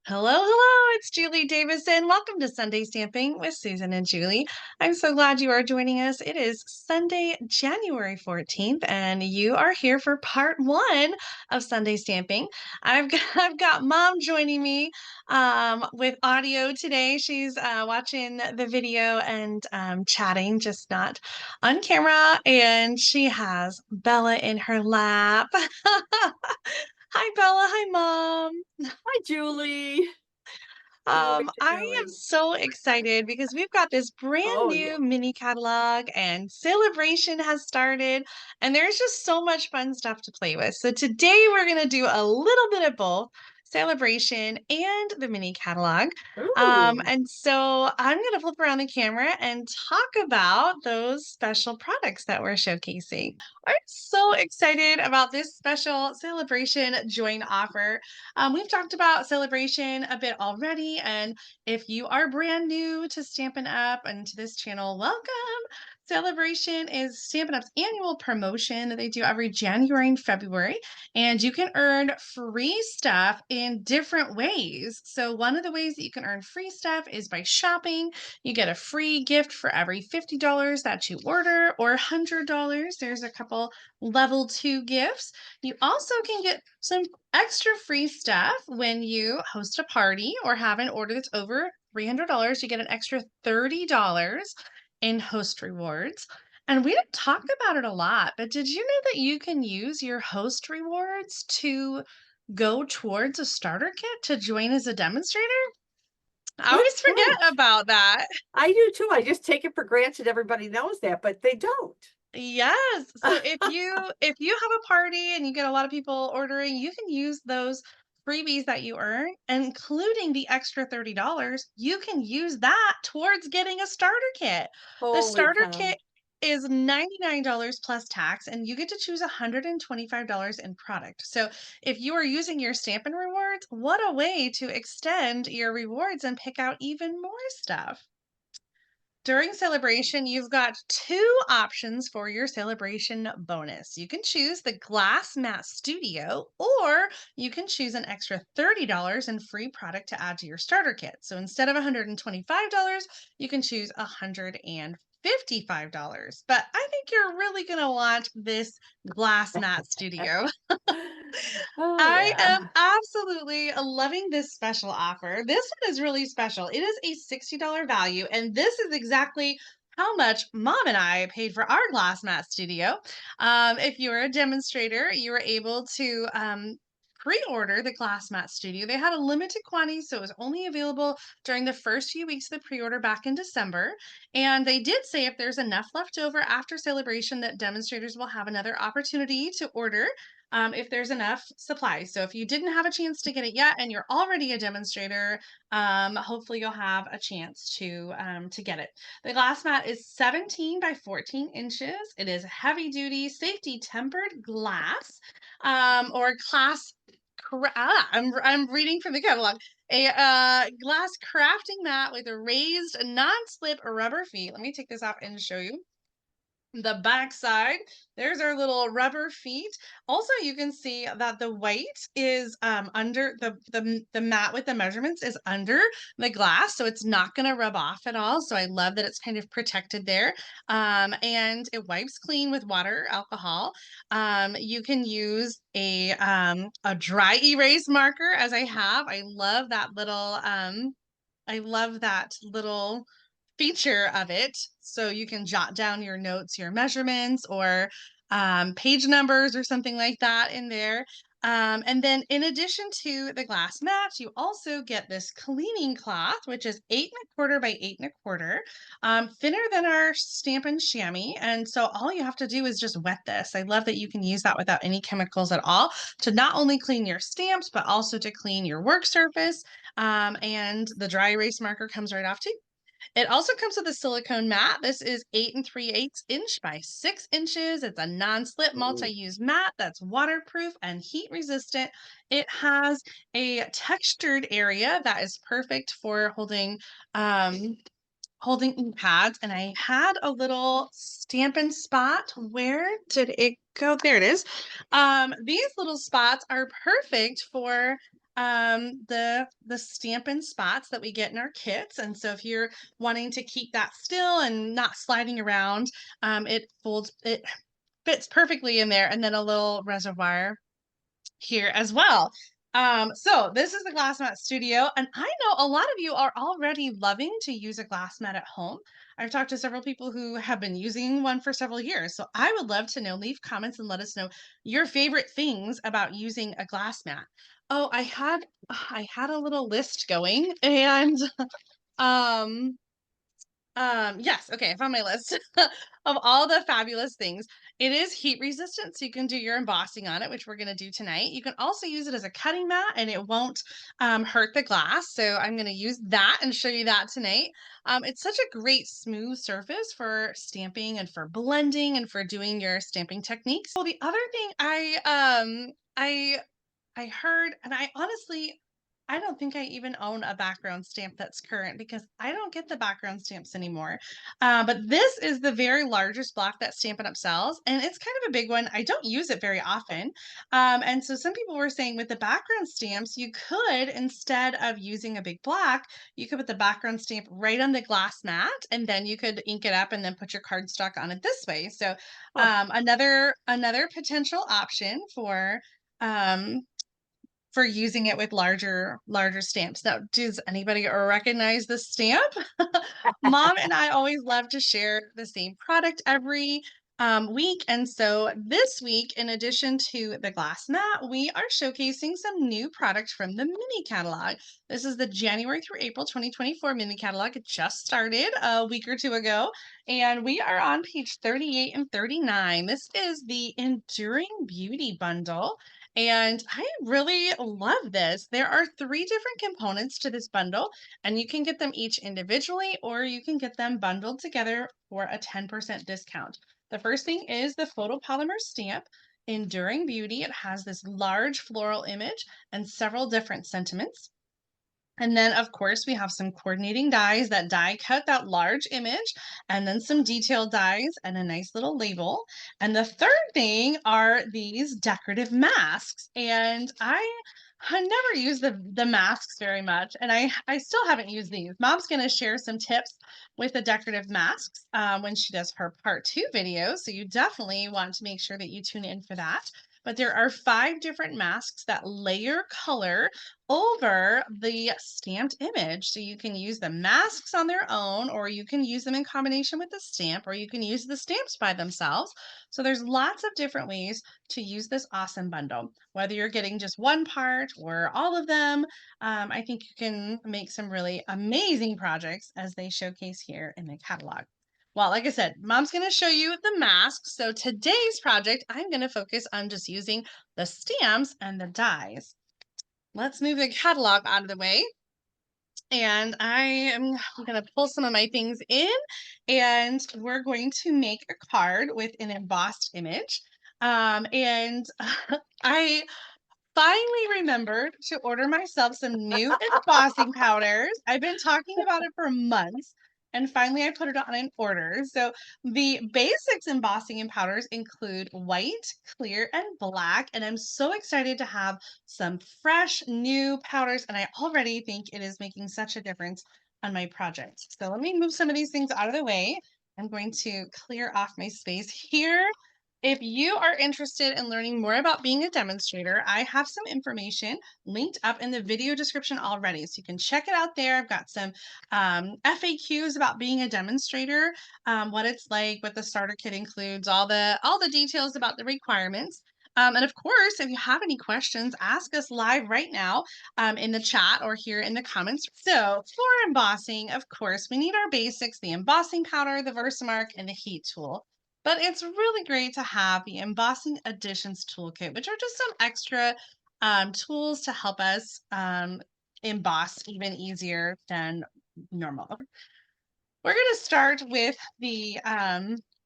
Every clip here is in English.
Hello, hello, it's Julie Davison. Welcome to Sunday Stamping with Susan and Julie. I'm so glad you are joining us. It is Sunday, January 14th, and you are here for part one of Sunday Stamping. I've got Mom joining me with audio today. She's watching the video and chatting, just not on camera, and she has Bella in her lap. Hi, Bella. Hi, Mom. Hi, Julie. What you I am doing? so excited because we've got this brand Oh, yeah. new mini catalog and Sale-a-Bration has started, and there's just so much fun stuff to play with. So today we're going to do a little bit of both Sale-a-Bration and the mini catalog. Ooh. And so I'm going to flip around the camera and talk about those special products that we're showcasing. I'm so excited about this special Sale-a-Bration joint offer. We've talked about Sale-a-Bration a bit already, and if you are brand new to Stampin' Up! And to this channel, welcome. Sale-a-Bration is Stampin' Up's annual promotion that they do every January and February, and you can earn free stuff in different ways. So one of the ways that you can earn free stuff is by shopping. You get a free gift for every $50 that you order, or $100. There's a couple level 2 gifts. You also can get some extra free stuff when you host a party or have an order that's over $300. You get an extra $30 in host rewards. And we didn't talk about it a lot, but did you know that you can use your host rewards to go towards a starter kit to join as a demonstrator? I Good always forget catch. about that. I do too. I just take it for granted everybody knows that, but they don't. Yes. So if you have a party and you get a lot of people ordering, you can use those freebies that you earn, including the extra $30. You can use that towards getting a starter kit. The Holy starter cow. kit is $99 plus tax, and you get to choose $125 in product. So if you are using your Stampin' Rewards, what a way to extend your rewards and pick out even more stuff. During Sale-a-Bration, you've got two options for your Sale-a-Bration bonus. You can choose the Glass Mat Studio, or you can choose an extra $30 in free product to add to your starter kit. So instead of $125, you can choose $155. But I think you're really going to want this Glass Mat Studio. Oh, I am yeah. absolutely loving this special offer. This one is really special. It is a $60 value, and this is exactly how much Mom and I paid for our glass mat studio. If you're a demonstrator, you were able to pre-order the glass mat studio. They had a limited quantity, so it was only available during the first few weeks of the pre-order back in December. And they did say if there's enough left over after Sale-a-Bration that demonstrators will have another opportunity to order if there's enough supplies. So if you didn't have a chance to get it yet and you're already a demonstrator, hopefully you'll have a chance to get it. The glass mat is 17 by 14 inches. It is heavy duty, safety tempered glass or class. I'm reading from the catalog. A glass crafting mat with a raised non-slip rubber feet. Let me take this off and show you the back side. There's our little rubber feet. Also, you can see that the white is under the mat with the measurements is under the glass, so it's not going to rub off at all. So I love that it's kind of protected there. And it wipes clean with water alcohol. You can use a dry erase marker, as I have. I love that little feature of it. So you can jot down your notes, your measurements, or page numbers or something like that in there. And then in addition to the glass mat, you also get this cleaning cloth, which is 8 1/4 by 8 1/4, thinner than our Stampin' Chamois. And so all you have to do is just wet this. I love that you can use that without any chemicals at all to not only clean your stamps, but also to clean your work surface. And the dry erase marker comes right off too. It also comes with a silicone mat. This is 8 3/8 inch by 6 inches. It's a non-slip Ooh. multi-use mat that's waterproof and heat resistant. It has a textured area that is perfect for um, holding ink pads. And I had a little Stampin' spot. Where did it go? There it is. These little spots are perfect for the Stampin' spots that we get in our kits. And so if you're wanting to keep that still and not sliding around, it fits perfectly in there. And then a little reservoir here as well. So this is the Glass Mat Studio, and I know a lot of you are already loving to use a glass mat at home. I've talked to several people who have been using one for several years. So I would love to know. Leave comments and let us know your favorite things about using a glass mat. Oh, I had a little list going, and um yes, okay, I found my list of all the fabulous things. It is heat resistant, so you can do your embossing on it, which we're going to do tonight. You can also use it as a cutting mat, and it won't hurt the glass. So I'm going to use that and show you that tonight. It's such a great smooth surface for stamping and for blending and for doing your stamping techniques. Well, the other thing I heard, and I don't think I even own a background stamp that's current because I don't get the background stamps anymore. But this is the very largest block that Stampin' Up sells, and it's kind of a big one. I don't use it very often. And so some people were saying with the background stamps, you could, instead of using a big block, you could put the background stamp right on the glass mat, and then you could ink it up and then put your cardstock on it this way. So Oh, another potential option um, for using it with larger stamps. Now, does anybody recognize the stamp? Mom and I always love to share the same product every week. And so this week, in addition to the glass mat, we are showcasing some new product from the mini catalog. This is the January through April 2024 mini catalog. It just started a week or two ago, and we are on page 38 and 39. This is the Enduring Beauty Bundle. And I really love this. There are three different components to this bundle, and you can get them each individually or you can get them bundled together for a 10% discount. The first thing is the photopolymer stamp, Enduring Beauty. It has this large floral image and several different sentiments. And then, of course, we have some coordinating dies that die cut that large image, and then some detailed dies and a nice little label. And the third thing are these decorative masks. And I never use the masks very much, and I still haven't used these. Mom's going to share some tips with the decorative masks when she does her part 2 video. So you definitely want to make sure that you tune in for that. But there are 5 different masks that layer color over the stamped image. So you can use the masks on their own, or you can use them in combination with the stamp, or you can use the stamps by themselves. So there's lots of different ways to use this awesome bundle. Whether you're getting just one part or all of them, I think you can make some really amazing projects as they showcase here in the catalog. Well, like I said, Mom's going to show you the masks. So today's project, I'm going to focus on just using the stamps and the dies. Let's move the catalog out of the way. And I am going to pull some of my things in, and we're going to make a card with an embossed image. And I finally remembered to order myself some new embossing powders. I've been talking about it for months, and finally I put it on an order. So the basics embossing and powders include white, clear, and black, and I'm so excited to have some fresh new powders, and I already think it is making such a difference on my project. So let me move some of these things out of the way. I'm going to clear off my space here. If you are interested in learning more about being a demonstrator, I have some information linked up in the video description already. So you can check it out there. I've got some FAQs about being a demonstrator, what it's like, what the starter kit includes, all the details about the requirements. And of course, if you have any questions, ask us live right now in the chat or here in the comments. So for embossing, of course, we need our basics, the embossing powder, the Versamark, and the heat tool. But it's really great to have the Embossing Additions Toolkit, which are just some extra tools to help us emboss even easier than normal. We're going to start with the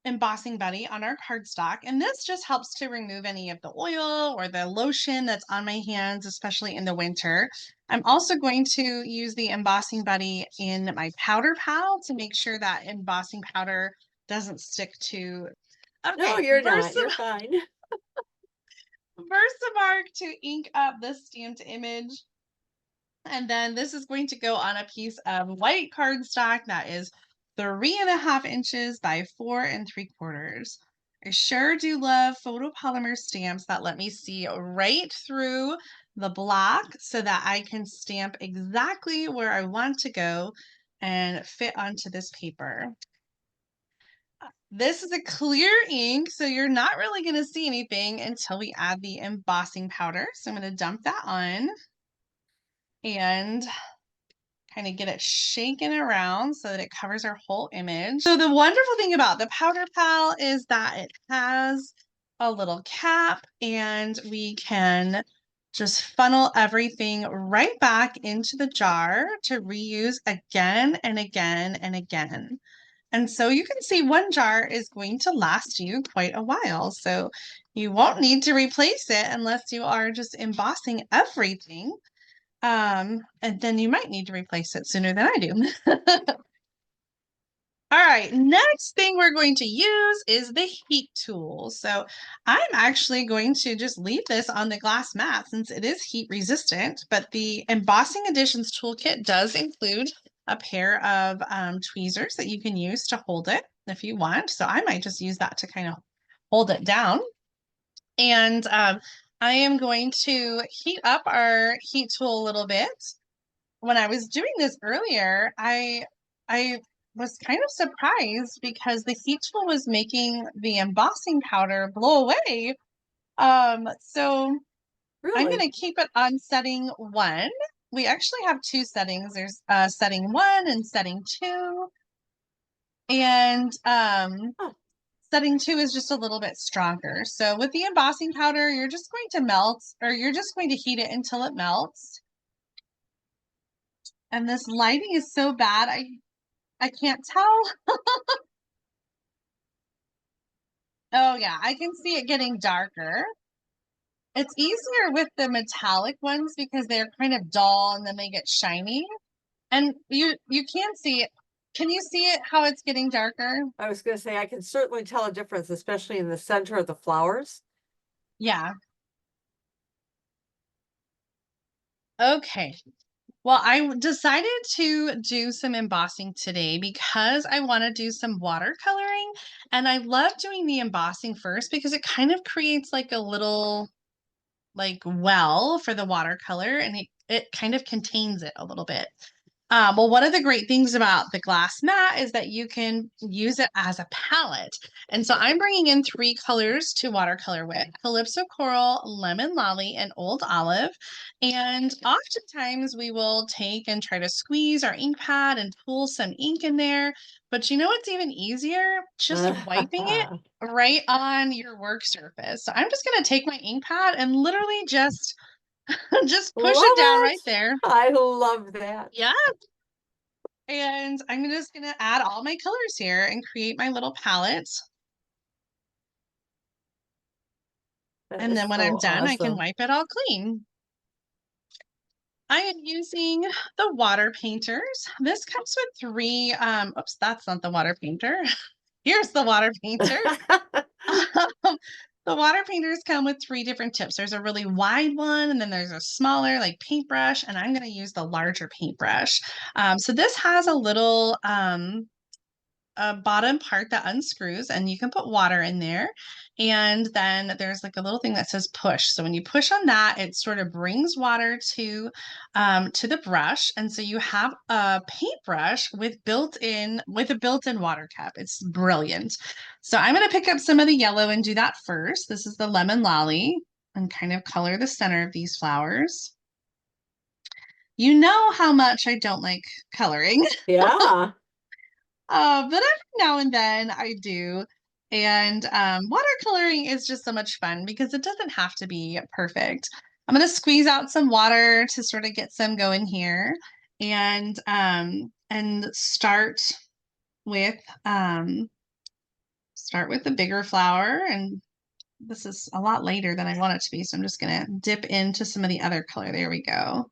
embossing buddy on our cardstock, and this just helps to remove any of the oil or the lotion that's on my hands, especially in the winter. I'm also going to use the embossing buddy in my powder pal to make sure that embossing powder doesn't stick to. no, Okay, you're not. You're fine. Versamark to ink up the stamped image. And then this is going to go on a piece of white cardstock that is 3.5 inches by 4 3/4. I sure do love photopolymer stamps that let me see right through the block so that I can stamp exactly where I want to go and fit onto this paper. This is a clear ink, so you're not really going to see anything until we add the embossing powder. So I'm going to dump that on and kind of get it shaken around so that it covers our whole image. So the wonderful thing about the powder pal is that it has a little cap and we can just funnel everything right back into the jar to reuse again and again and again. And so you can see one jar is going to last you quite a while. So you won't need to replace it unless you are just embossing everything. And then you might need to replace it sooner than I do. All right, next thing we're going to use is the heat tool. So I'm actually going to just leave this on the glass mat since it is heat resistant, but the Embossing Additions toolkit does include a pair of tweezers that you can use to hold it if you want. So I might just use that to kind of hold it down. And I am going to heat up our heat tool a little bit. When I was doing this earlier, I was kind of surprised because the heat tool was making the embossing powder blow away. So I'm going to keep it on setting 1. We actually have 2 settings. There's setting 1 and setting 2. And setting 2 is just a little bit stronger. So with the embossing powder, you're just going to melt, or you're just going to heat it until it melts. And this lighting is so bad, I can't tell. Oh yeah, I can see it getting darker. It's easier with the metallic ones because they're kind of dull and then they get shiny. And you can see it. Can you see it how it's getting darker? I was going to say, I can certainly tell a difference, especially in the center of the flowers. Yeah. Okay. Well, I decided to do some embossing today because I want to do some watercoloring. And I love doing the embossing first because it kind of creates like a little like well for the watercolor and it kind of contains it a little bit. Well, one of the great things about the glass mat is that you can use it as a palette. And so I'm bringing in 3 colors to watercolor with: Calypso Coral, Lemon Lolly, and Old Olive. And oftentimes we will take and try to squeeze our ink pad and pull some ink in there. But you know what's even easier? Just wiping it right on your work surface. So I'm just going to take my ink pad and literally just push it down right there. I love that. Yeah. And I'm just going to add all my colors here and create my little palette. And then when I'm done, I can wipe it all clean. I am using the water painters. This comes with 3, oops, that's not the water painter. Here's the water painter. The water painters come with 3 different tips. There's a really wide one, and then there's a smaller like paintbrush, and I'm going to use the larger paintbrush. So this has a little a bottom part that unscrews, and you can put water in there. And then there's like a little thing that says push. So when you push on that, it sort of brings water to the brush. And so you have a paintbrush with a built-in water cap. It's brilliant. So I'm going to pick up some of the yellow and do that first. This is the Lemon Lolly, and kind of color the center of these flowers. You know how much I don't like coloring. Yeah. But every now and then I do. And watercoloring is just so much fun because it doesn't have to be perfect. I'm going to squeeze out some water to sort of get some going here, and start with the bigger flower. And this is a lot later than I want it to be, so I'm just going to dip into some of the other color. There we go.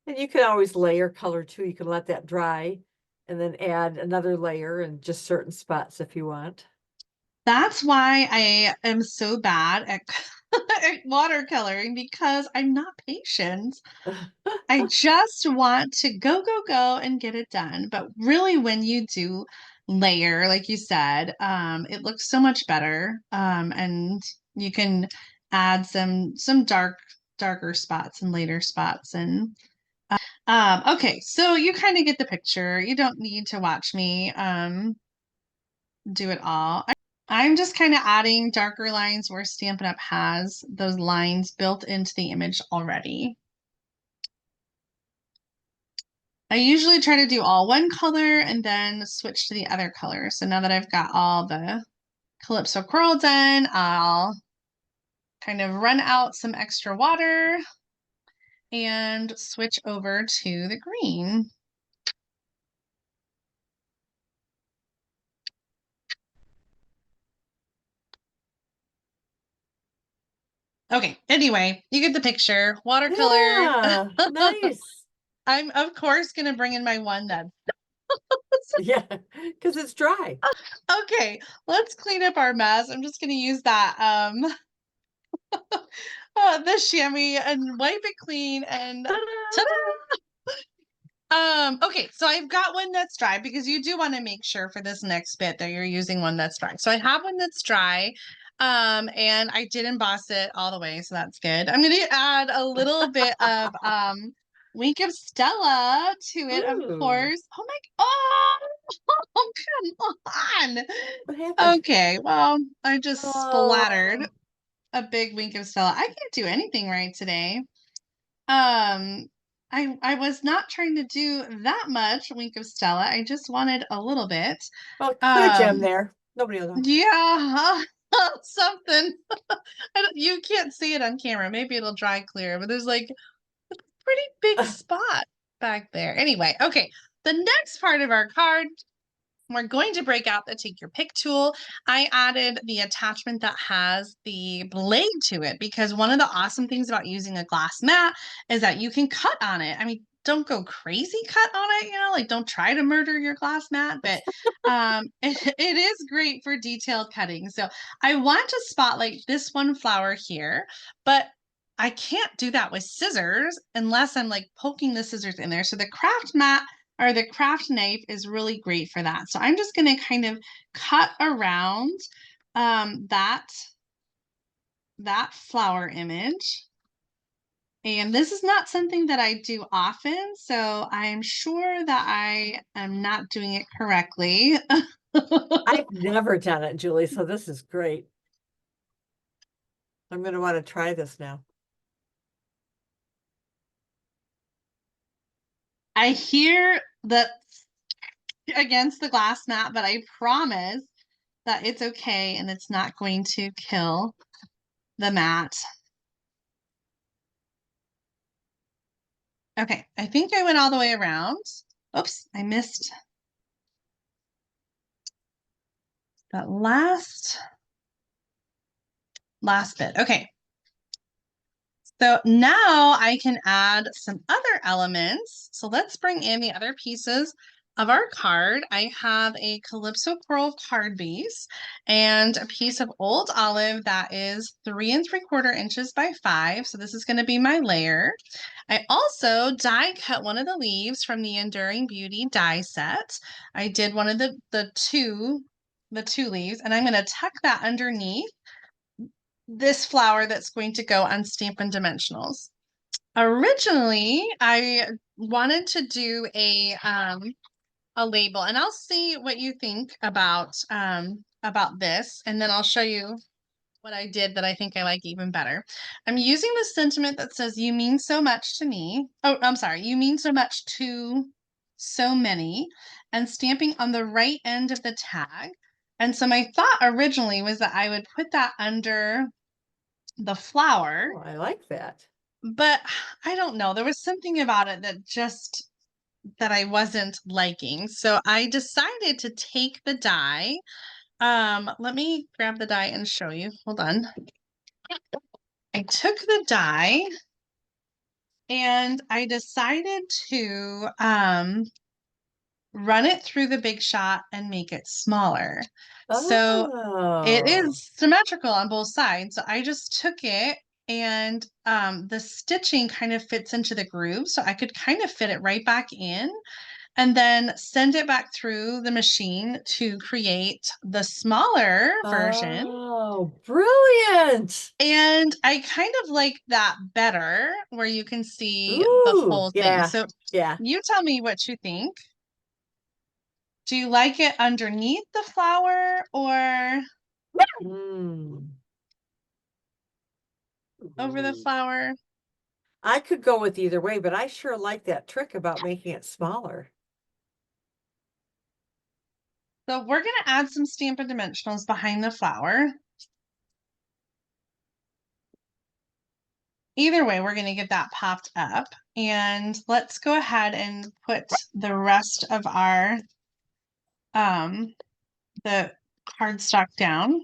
And you can always layer color too. You can let that dry and then add another layer in just certain spots if you want. That's why I am so bad at watercoloring because I'm not patient. I just want to go, go, go and get it done. But really, when you do layer, like you said, it looks so much better. And you can add some darker spots and later spots. And okay, so you kind of get the picture. You don't need to watch me do it all. I'm just kind of adding darker lines where Stampin' Up! Has those lines built into the image already. I usually try to do all one color and then switch to the other color. So now that I've got all the Calypso Coral done, I'll kind of run out some extra water and switch over to the green. Okay, anyway, you get the picture. Watercolor. Yeah, nice. I'm, of course, going to bring in my one that's Yeah, because it's dry. okay, let's clean up our mess. I'm just gonna use that the chamois and wipe it clean and ta-da! Okay, so I've got one that's dry because you do want to make sure for this next bit that you're using one that's dry. So I have one that's dry. And I did emboss it all the way, so that's good. I'm gonna add a little bit of Wink of Stella to it, of Ooh, course. Oh my, oh, come on. what happened? Okay, well, I just splattered Oh, a big Wink of Stella. I can't do anything right today. Um, I was not trying to do that much Wink of Stella. I just wanted a little bit. well, put a gem Um, there. Nobody will know. yeah, something. You can't see it on camera. Maybe it'll dry clear, but there's like a pretty big spot back there. Anyway, okay. The next part of our card, we're going to break out the Take Your Pick tool. I added the attachment that has the blade to it because one of the awesome things about using a glass mat is that you can cut on it. I mean, don't go crazy cut on it, like don't try to murder your glass mat, but it is great for detailed cutting. So I want to spotlight this one flower here, but I can't do that with scissors unless I'm like poking the scissors in there. So the craft mat or the craft knife is really great for that. So I'm just going to kind of cut around that flower image. And this is not something that I do often, so I'm sure that I am not doing it correctly. I've never done it, Julie, so this is great. I'm going to want to try this now. I hear that against the glass mat, but I promise that it's okay and it's not going to kill the mat. Okay, I think I went all the way around. Oops, I missed that last bit. Okay. So now I can add some other elements. So let's bring in the other pieces of our card. I have a Calypso Coral card base and a piece of old olive that is 3 3/4 inches by 5. So this is going to be my layer. I also die cut one of the leaves from the Enduring Beauty die set. I did one of the two leaves, and I'm going to tuck that underneath this flower that's going to go on Stampin' Dimensionals. Originally, I wanted to do a label, and I'll see what you think about this, and then I'll show you what I did that I think I like even better. I'm using the sentiment that says, "You mean so much to me." Oh, I'm sorry. You mean so much to so many, and stamping on the right end of the tag. And so my thought originally was that I would put that under the flower, Oh, I like that. but I don't know. There was something about it that I wasn't liking. So I decided to take the die. Let me grab the die and show you. Hold on. I took the die and I decided to run it through the Big Shot and make it smaller. So it Oh. is symmetrical on both sides. So I just took it and the stitching kind of fits into the groove. So I could kind of fit it right back in and then send it back through the machine to create the smaller version. Oh, brilliant. And I kind of like that better where you can see the Ooh, whole thing. yeah, So yeah. you tell me what you think. Do you like it underneath the flower or Mm. over the Ooh. flower? I could go with either way, but I sure like that trick about making it smaller. So we're going to add some Stampin' Dimensionals behind the flower. Either way, we're going to get that popped up. And let's go ahead and put the rest of our the cardstock down.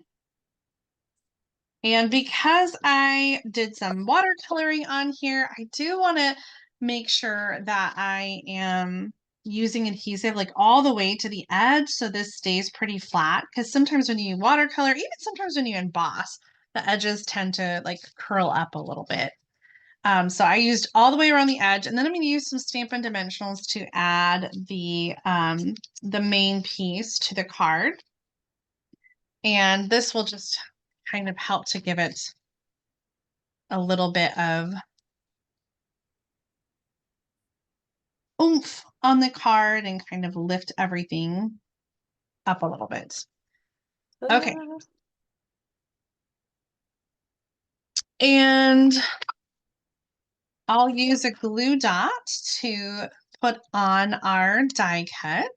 And because I did some watercoloring on here, I do want to make sure that I am using adhesive like all the way to the edge so this stays pretty flat. Because sometimes when you watercolor, even sometimes when you emboss, the edges tend to like curl up a little bit. So I used all the way around the edge, and then I'm going to use some Stampin' Dimensionals to add the main piece to the card. And this will just kind of help to give it a little bit of oomph on the card and kind of lift everything up a little bit. Okay. Ah, And I'll use a glue dot to put on our die cut.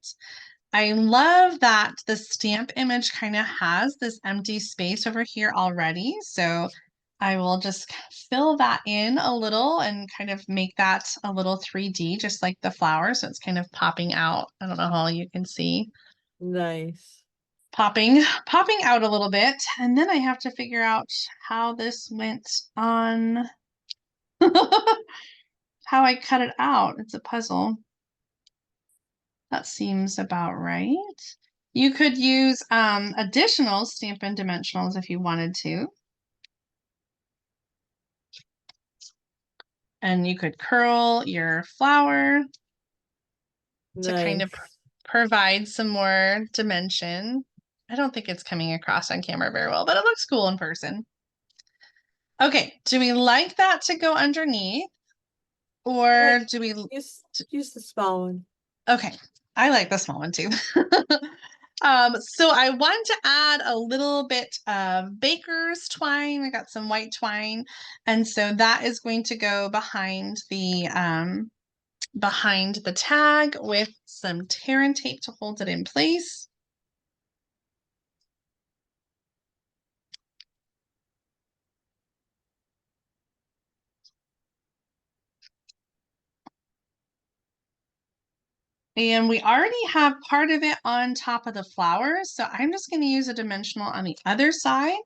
I love that the stamp image kind of has this empty space over here already. So I will just fill that in a little and kind of make that a little 3D, just like the flower. So it's kind of popping out. I don't know how you can see. nice. Popping out a little bit. And then I have to figure out how this went on, how I cut it out. It's a puzzle. That seems about right. You could use additional Stampin' Dimensionals if you wanted to. And you could curl your flower to kind of Nice. provide some more dimension. I don't think it's coming across on camera very well, but it looks cool in person. Okay, do we like that to go underneath? Yeah, Or do we, use the small one. okay, I like the small one too. So I want to add a little bit of baker's twine. I got some white twine. And so that is going to go behind the tag with some tear and tape to hold it in place. And we already have part of it on top of the flowers, so I'm just going to use a dimensional on the other side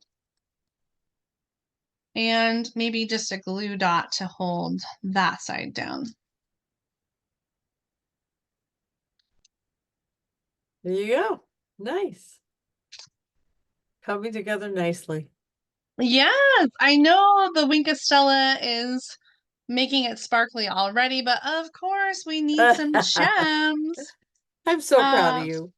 and maybe just a glue dot to hold that side down. There you go. Nice. Coming together nicely. Yes, I know the Winkostella is making it sparkly already, but of course we need some gems. I'm so proud of Uh, you.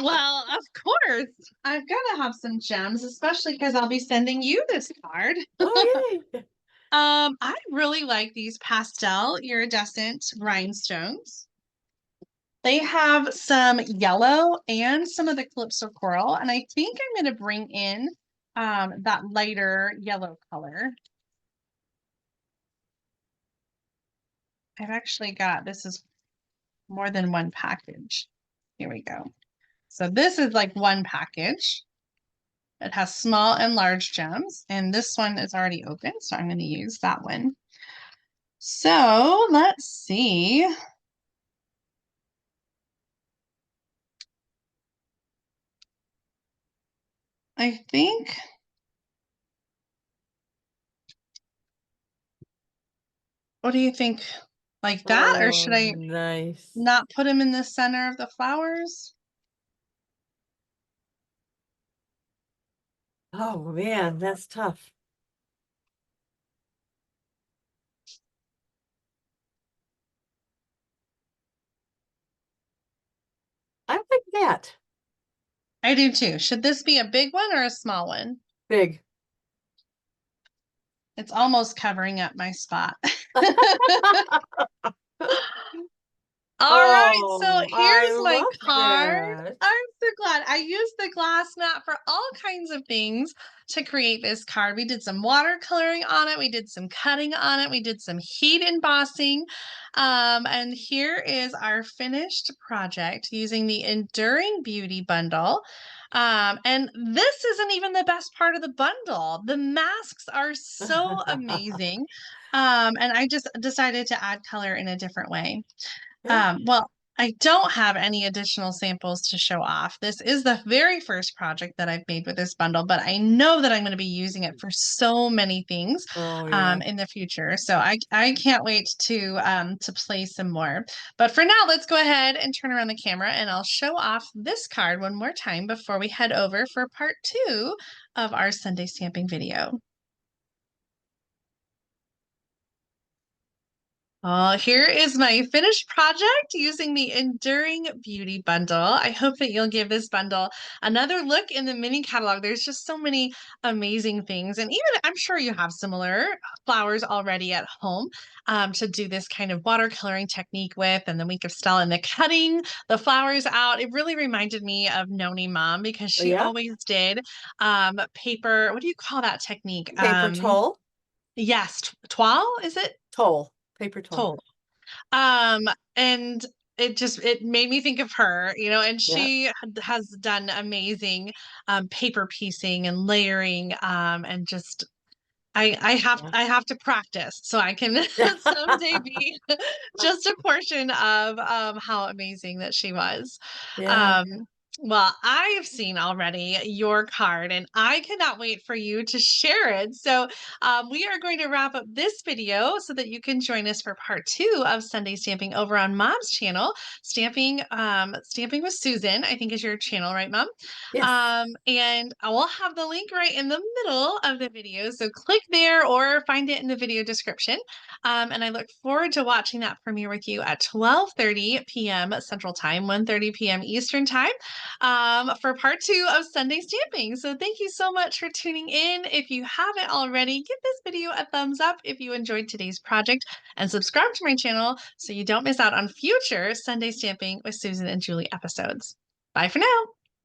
well, of course, I've got to have some gems, especially because I'll be sending you this card. Oh, yay. I really like these pastel iridescent rhinestones. They have some yellow and some of the Calypso Coral, and I think I'm going to bring in that lighter yellow color. I've actually got, this is more than one package. Here we go. So this is like one package. It has small and large gems, and this one is already open, so I'm going to use that one. So let's see. I think, what do you think? Like that, or should Oh, I nice. not put them in the center of the flowers? Oh man, that's tough. I like that. I do too. Should this be a big one or a small one? Big. It's almost covering up my spot. All right, so Oh, I here's my love card. that. I'm so glad. I used the glass mat for all kinds of things to create this card. We did some watercoloring on it, we did some cutting on it, we did some heat embossing. And here is our finished project using the Enduring Beauty bundle. And this isn't even the best part of the bundle. The masks are so amazing. And I just decided to add color in a different way. Yeah. Well, I don't have any additional samples to show off. This is the very first project that I've made with this bundle, but I know that I'm going to be using it for so many things Oh yeah. in the future. So I can't wait to play some more. But for now, let's go ahead and turn around the camera and I'll show off this card one more time before we head over for part 2 of our Sunday stamping video. Here is my finished project using the Enduring Beauty bundle. I hope that you'll give this bundle another look in the mini catalog. There's just so many amazing things. And even I'm sure you have similar flowers already at home to do this kind of watercoloring technique with. And the week of Stella and the cutting the flowers out. It really reminded me of Noni Mom because Oh, she yeah. always did paper. What do you call that technique? Paper towel. Yes, toile, is it? Toll. Paper toll. Toll. Um, and it made me think of her, and Yeah. she has done amazing paper piecing and layering, and just Yeah. I have to practice so I can someday be just a portion of how amazing that she was. Yeah. Um, well, I have seen already your card and I cannot wait for you to share it. So, we are going to wrap up this video so that you can join us for part 2 of Sunday Stamping over on Mom's channel. Stamping with Susan, I think is your channel, right, Mom? Yes. And I will have the link right in the middle of the video. So click there or find it in the video description. And I look forward to watching that premiere with you at 12:30 p.m. Central Time, 1:30 p.m. Eastern Time, for part 2 of Sunday Stamping. So thank you so much for tuning in. If you haven't already, give this video a thumbs up if you enjoyed today's project and subscribe to my channel so you don't miss out on future Sunday Stamping with Susan and Julie episodes. Bye for now.